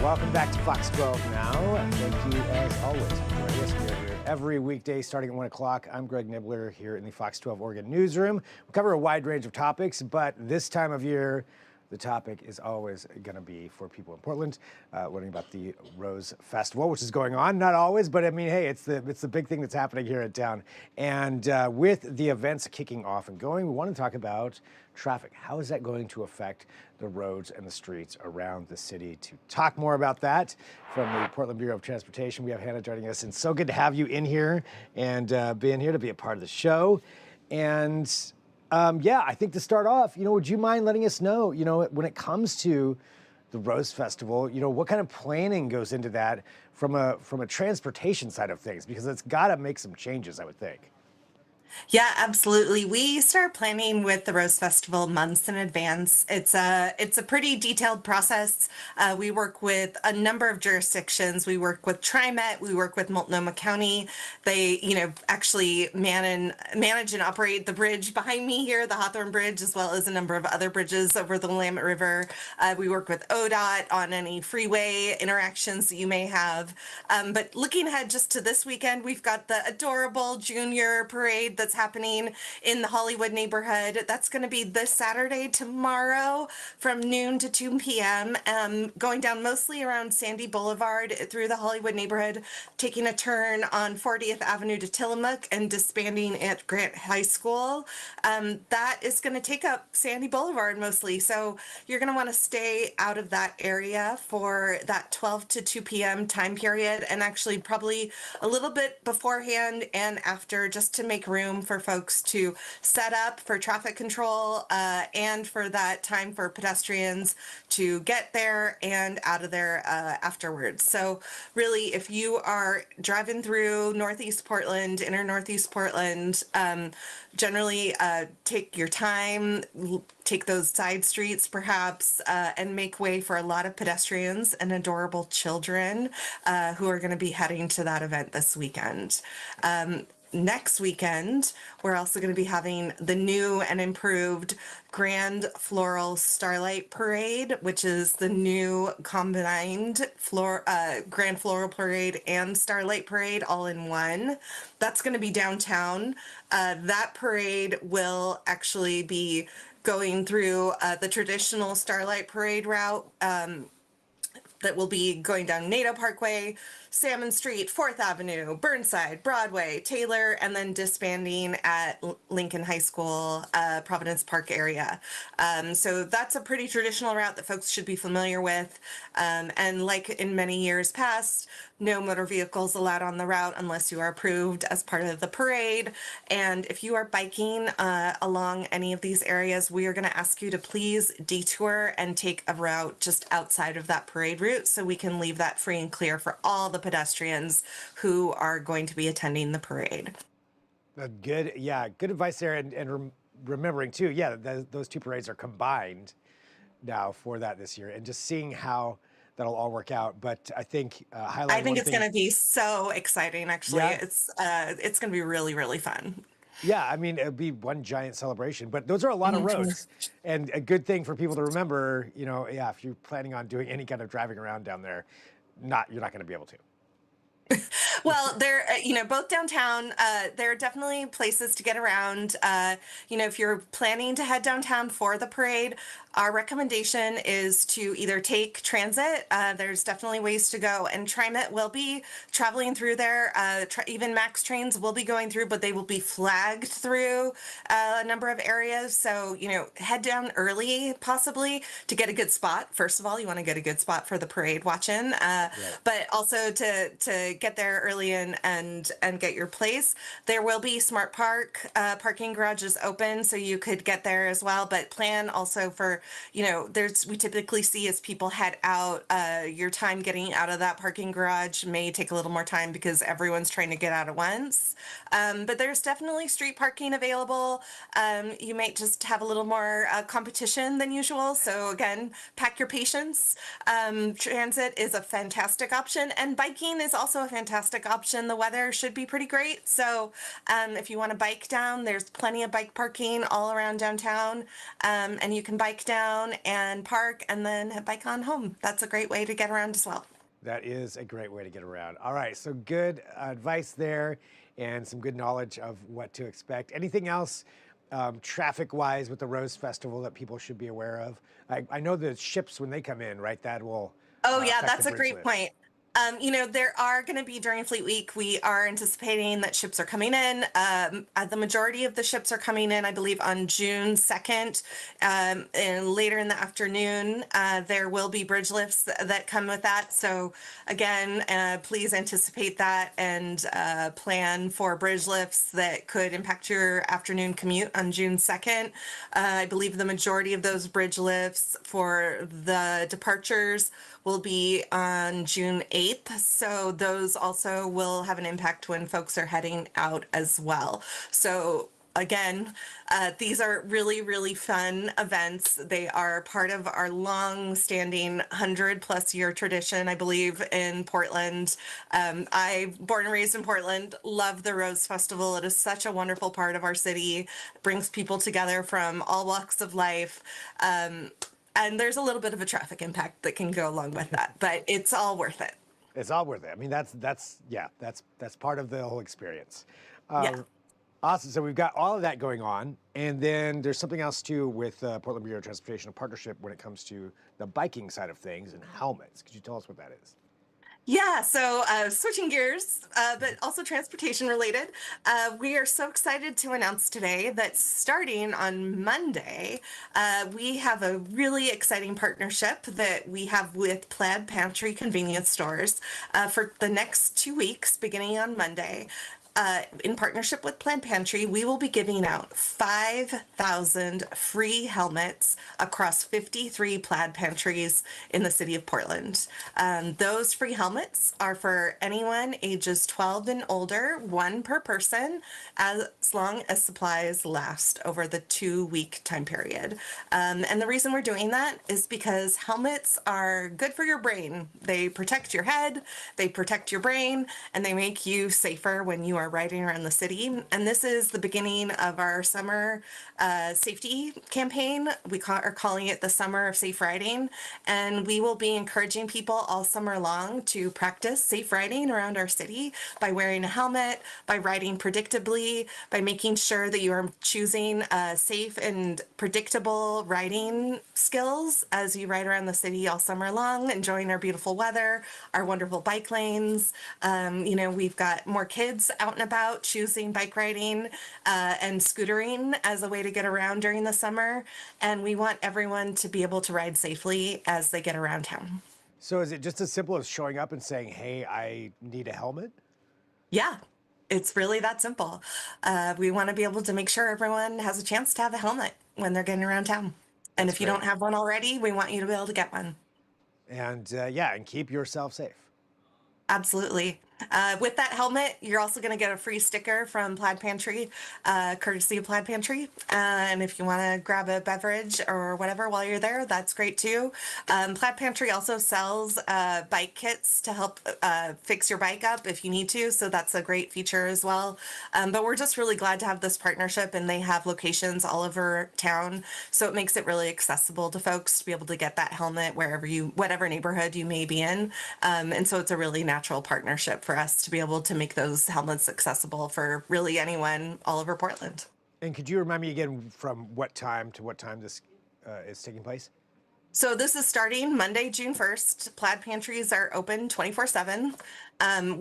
Welcome back to Fox 12 Now. And thank you, as always, for joining us. We're here every weekday starting at 1 o'clock. I'm Greg Nibbler here in the Fox 12 Oregon newsroom. We cover a wide range of topics, but this time of year, the topic is always going to be for people in Portland, learning about the Rose Festival, which is going on. Not always, but I mean, hey, it's the big thing that's happening here in town. And with the events kicking off and going, we want to talk about traffic. How is that going to affect the roads and the streets around the city? To talk more about that from the Portland Bureau of Transportation, we have Hannah joining us. And so good to have you in here and being here to be a part of the show. And yeah, I think to start off, would you mind letting us know, when it comes to the Rose Festival, what kind of planning goes into that from a transportation side of things? Because it's got to make some changes, I would think. Yeah, absolutely. We start planning with the Rose Festival months in advance. It's a pretty detailed process. We work with a number of jurisdictions. We work with TriMet. We work with Multnomah County. They, actually manage and operate the bridge behind me here, the Hawthorne Bridge, as well as a number of other bridges over the Willamette River. We work with ODOT on any freeway interactions that you may have. But looking ahead just to this weekend, we've got the adorable Junior Parade that's happening in the Hollywood neighborhood. That's going to be this Saturday, tomorrow, from noon to 2 p.m., going down mostly around Sandy Boulevard through the Hollywood neighborhood, taking a turn on 40th Avenue to Tillamook and disbanding at Grant High School. That is going to take up Sandy Boulevard mostly, so you're going to want to stay out of that area for that 12 to 2 p.m. time period, and actually probably a little bit beforehand and after, just to make room for folks to set up for traffic control and for that time for pedestrians to get there and out of there afterwards. So really, if you are driving through Northeast Portland, inner Northeast Portland, generally take your time, take those side streets perhaps, and make way for a lot of pedestrians and adorable children who are going to be heading to that event this weekend. Next weekend, we're also going to be having the new and improved Grand Floral Starlight Parade, which is the new combined Grand Floral Parade and Starlight Parade all in one. That's going to be downtown. That parade will actually be going through the traditional Starlight Parade route that will be going down Nato Parkway, Salmon Street, 4th Avenue, Burnside, Broadway, Taylor, and then disbanding at Lincoln High School, Providence Park area. So that's a pretty traditional route that folks should be familiar with. And like in many years past, no motor vehicles allowed on the route unless you are approved as part of the parade. And if you are biking along any of these areas, we are going to ask you to please detour and take a route just outside of that parade route so we can leave that free and clear for all the pedestrians who are going to be attending the parade. Good advice there. And remembering too, those two parades are combined now for that this year, and just seeing how that'll all work out. But I think I think it's going to be so exciting. Actually, it's going to be really, really fun. Yeah, I mean, it'll be one giant celebration, but those are a lot of roads, and a good thing for people to remember, if you're planning on doing any kind of driving around down there, you're not going to be able to. Well, there, both downtown, there are definitely places to get around. If you're planning to head downtown for the parade, our recommendation is to either take transit. There's definitely ways to go, and TriMet will be traveling through there. Even Max trains will be going through, but they will be flagged through a number of areas. So, head down early, possibly, to get a good spot. First of all, you want to get a good spot for the parade watching, but also to get there early and get your place. There will be Smart Park parking garages open, so you could get there as well, but plan also for, we typically see as people head out, your time getting out of that parking garage may take a little more time because everyone's trying to get out at once. But there's definitely street parking available. You might just have a little more competition than usual. So again, pack your patience. Transit is a fantastic option, and biking is also a fantastic traffic option. The weather should be pretty great. So if you want to bike down, there's plenty of bike parking all around downtown. And you can bike down and park and then bike on home. That's a great way to get around as well. That is a great way to get around. All right, so good advice there and some good knowledge of what to expect. Anything else traffic-wise with the Rose Festival that people should be aware of? I know the ships, when they come in, right, that will Oh, yeah, affect that's the a bridge great lift. point. There are going to be during Fleet Week, we are anticipating that ships are coming in. The majority of the ships are coming in, I believe, on June 2nd. And later in the afternoon, there will be bridge lifts that come with that. So, again, please anticipate that and plan for bridge lifts that could impact your afternoon commute on June 2nd. I believe the majority of those bridge lifts for the departures will be on June 8th. So those also will have an impact when folks are heading out as well. So again, these are really, really fun events. They are part of our long-standing 100+ year tradition, I believe, in Portland. I'm born and raised in Portland, love the Rose Festival. It is such a wonderful part of our city. It brings people together from all walks of life. And there's a little bit of a traffic impact that can go along with that, but it's all worth it. It's all worth it. I mean, that's part of the whole experience. Yeah. Awesome. So we've got all of that going on, and then there's something else too with Portland Bureau of Transportation, a partnership when it comes to the biking side of things and helmets. Could you tell us what that is? Yeah, so switching gears, but also transportation related, we are so excited to announce today that starting on Monday, we have a really exciting partnership that we have with Plaid Pantry convenience stores for the next 2 weeks, beginning on Monday. In partnership with Plaid Pantry, we will be giving out 5,000 free helmets across 53 Plaid Pantries in the city of Portland. Those free helmets are for anyone ages 12 and older, one per person, as long as supplies last over the 2-week time period. And the reason we're doing that is because helmets are good for your brain. They protect your head, they protect your brain, and they make you safer when you are riding around the city. And this is the beginning of our summer safety campaign. We are calling it the Summer of Safe Riding. And we will be encouraging people all summer long to practice safe riding around our city by wearing a helmet, by riding predictably, by making sure that you are choosing safe and predictable riding skills as you ride around the city all summer long, enjoying our beautiful weather, our wonderful bike lanes. We've got more kids out and about choosing bike riding and scootering as a way to get around during the summer. And we want everyone to be able to ride safely as they get around town. So is it just as simple as showing up and saying, hey, I need a helmet? Yeah, it's really that simple. We want to be able to make sure everyone has a chance to have a helmet when they're getting around town. And That's if you great. don't have one already, we want you to be able to get one. And and keep yourself safe. Absolutely. With that helmet, you're also going to get a free sticker from Plaid Pantry, courtesy of Plaid Pantry. And if you want to grab a beverage or whatever while you're there, that's great too. Plaid Pantry also sells bike kits to help fix your bike up if you need to. So that's a great feature as well. But we're just really glad to have this partnership, and they have locations all over town. So it makes it really accessible to folks to be able to get that helmet whatever neighborhood you may be in. And so it's a really natural partnership for us to be able to make those helmets accessible for really anyone all over Portland. And could you remind me again from what time to what time this is taking place? So this is starting Monday, June 1st. Plaid Pantries are open 24/7.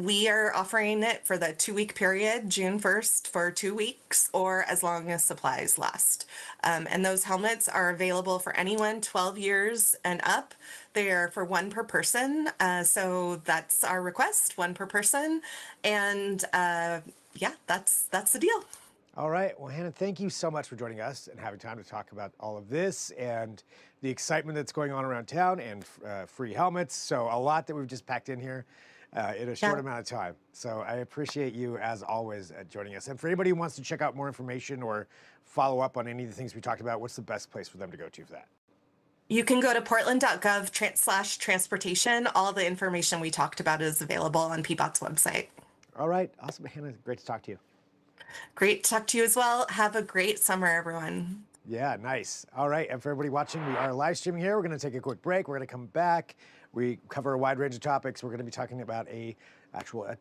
We are offering it for the 2-week period, June 1st for 2 weeks, or as long as supplies last. And those helmets are available for anyone 12 years and up. They are for one per person. So that's our request, one per person. And that's the deal. All right. Well, Hannah, thank you so much for joining us and having time to talk about all of this and the excitement that's going on around town and free helmets. So a lot that we've just packed in here in a short amount of time. So I appreciate you, as always, joining us. And for anybody who wants to check out more information or follow up on any of the things we talked about, what's the best place for them to go to for that? You can go to portland.gov/transportation. All the information we talked about is available on PBOT's website. All right. Awesome. Hannah, great to talk to you. Great to talk to you as well. Have a great summer, everyone. Yeah, nice. All right, and for everybody watching, we are live streaming here. We're going to take a quick break. We're going to come back. We cover a wide range of topics. We're going to be talking about a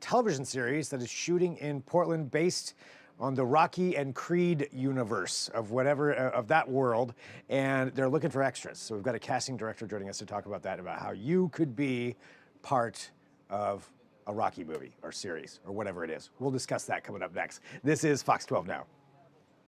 television series that is shooting in Portland, based on the Rocky and Creed universe of whatever of that world, and they're looking for extras. So we've got a casting director joining us to talk about that, about how you could be part of a Rocky movie or series or whatever it is. We'll discuss that coming up next. This is Fox 12 Now.